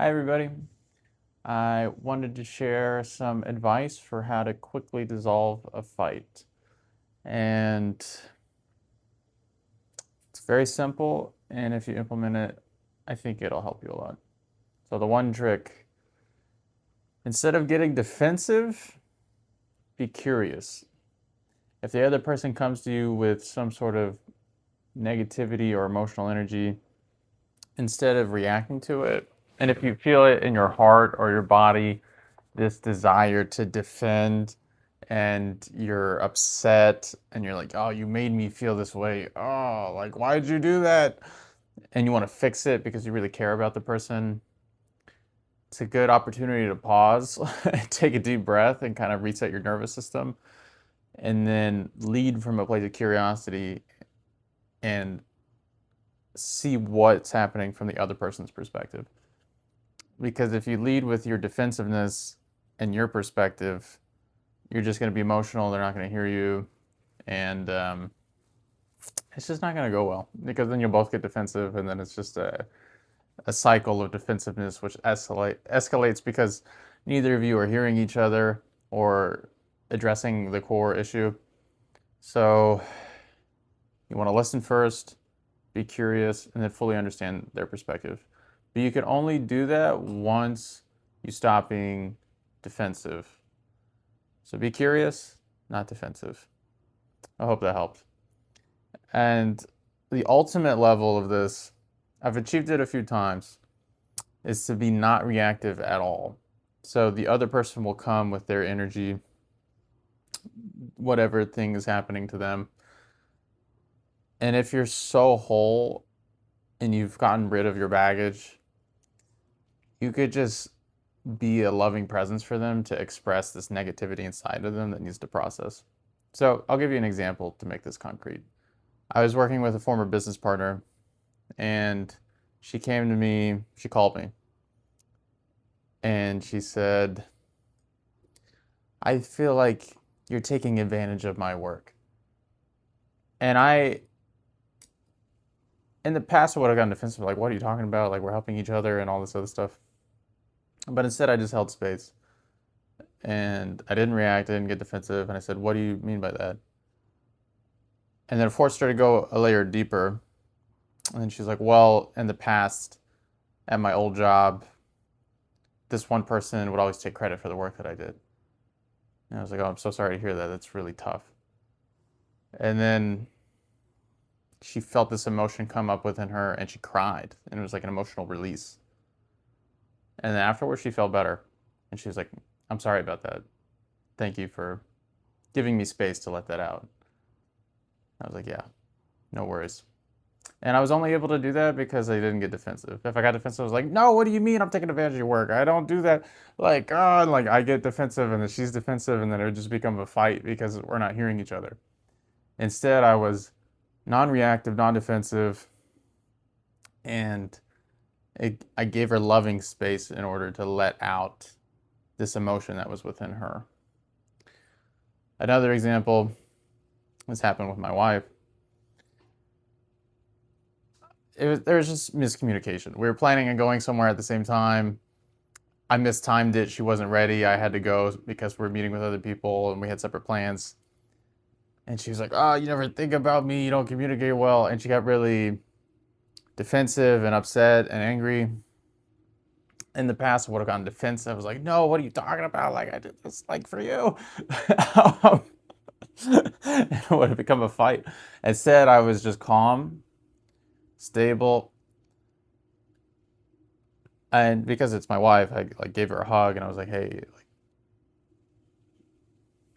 Hi, everybody. I wanted to share some advice for how to quickly dissolve a fight. And it's very simple, and if you implement it, I think it'll help you a lot. So, the one trick, instead of getting defensive, be curious. If the other person comes to you with some sort of negativity or emotional energy, instead of reacting to it, and if you feel it in your heart or your body, this desire to defend, and you're upset and you're like, oh, you made me feel this way. Oh, like, why did you do that? And you want to fix it because you really care about the person. It's a good opportunity to pause, take a deep breath, and kind of reset your nervous system, and then lead from a place of curiosity and see what's happening from the other person's perspective. Because if you lead with your defensiveness and your perspective, you're just going to be emotional. They're not going to hear you, and it's just not going to go well because then you'll both get defensive, and then it's just a cycle of defensiveness which escalates because neither of you are hearing each other or addressing the core issue. So you want to listen first, be curious, and then fully understand their perspective. But you can only do that once you stop being defensive. So be curious, not defensive. I hope that helped. And the ultimate level of this, I've achieved it a few times, is to be not reactive at all. So the other person will come with their energy, whatever thing is happening to them. And if you're so whole and you've gotten rid of your baggage, you could just be a loving presence for them to express this negativity inside of them that needs to process. So I'll give you an example to make this concrete. I was working with a former business partner, and she came to me, she called me, and she said, I feel like you're taking advantage of my work. And in the past, I would have gotten defensive, like, what are you talking about? Like, we're helping each other and all this other stuff. But instead, I just held space. And I didn't react, I didn't get defensive. And I said, what do you mean by that? And then I forced her to go a layer deeper. And then she's like, well, in the past, at my old job, this one person would always take credit for the work that I did. And I was like, oh, I'm so sorry to hear that. That's really tough. And then she felt this emotion come up within her and she cried. And it was like an emotional release. And then afterwards, she felt better. And she was like, I'm sorry about that. Thank you for giving me space to let that out. I was like, yeah, no worries. And I was only able to do that because I didn't get defensive. If I got defensive, I was like, no, what do you mean I'm taking advantage of your work? I don't do that. Like, oh, like I get defensive and then she's defensive and then it would just become a fight because we're not hearing each other. Instead, I was non-reactive, non-defensive, and I gave her loving space in order to let out this emotion that was within her. Another example, this happened with my wife. There was just miscommunication. We were planning on going somewhere at the same time. I mistimed it. She wasn't ready. I had to go because we're meeting with other people and we had separate plans. And she was like, oh, you never think about me. You don't communicate well. And she got really defensive and upset and angry. In the past, I would have gotten defensive. I was like, no, what are you talking about? Like, I did this like for you. It would have become a fight. Instead, I was just calm, stable, and because it's my wife, I like gave her a hug and I was like, hey, like,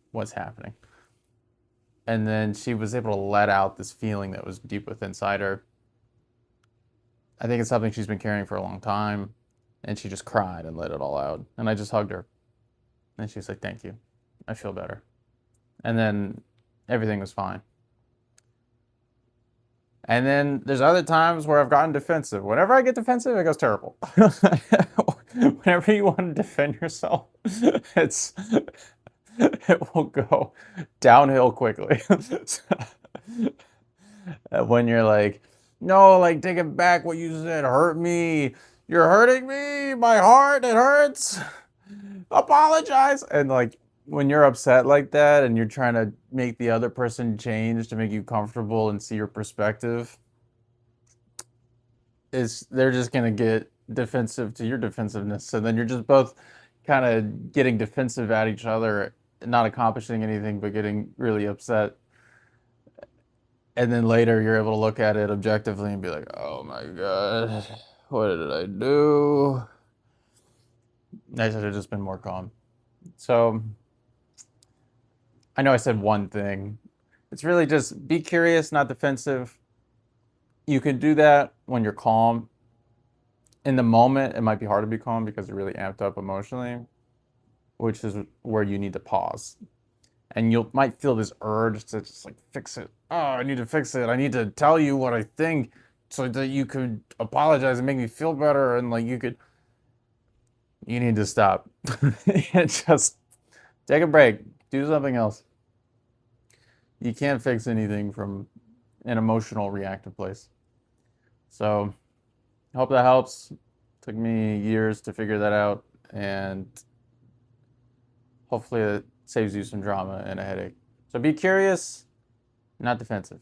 what's happening? And then she was able to let out this feeling that was deep within inside her. I think it's something she's been carrying for a long time, and she just cried and let it all out. And I just hugged her, and she was like, thank you, I feel better. And then everything was fine. And then there's other times where I've gotten defensive. Whenever I get defensive, it goes terrible. Whenever you want to defend yourself, it's it will go downhill quickly. When you're like, no, like take it back, what you said hurt me. you're hurting me, my heart, it hurts. Apologize. And like when you're upset like that and you're trying to make the other person change to make you comfortable and see your perspective, is they're just gonna get defensive to your defensiveness. And then you're just both kind of getting defensive at each other, not accomplishing anything, but getting really upset. And then later you're able to look at it objectively and be like, oh my God, what did I do? I should have just been more calm. So I know I said one thing. It's really just be curious, not defensive. You can do that when you're calm. In the moment, it might be hard to be calm because you're really amped up emotionally, which is where you need to pause. And you might feel this urge to just like fix it. Oh, I need to fix it. I need to tell you what I think so that you could apologize and make me feel better. And like you need to stop and just take a break, do something else. You can't fix anything from an emotional reactive place. So I hope that helps. Took me years to figure that out, and hopefully it saves you some drama and a headache. So be curious, not defensive.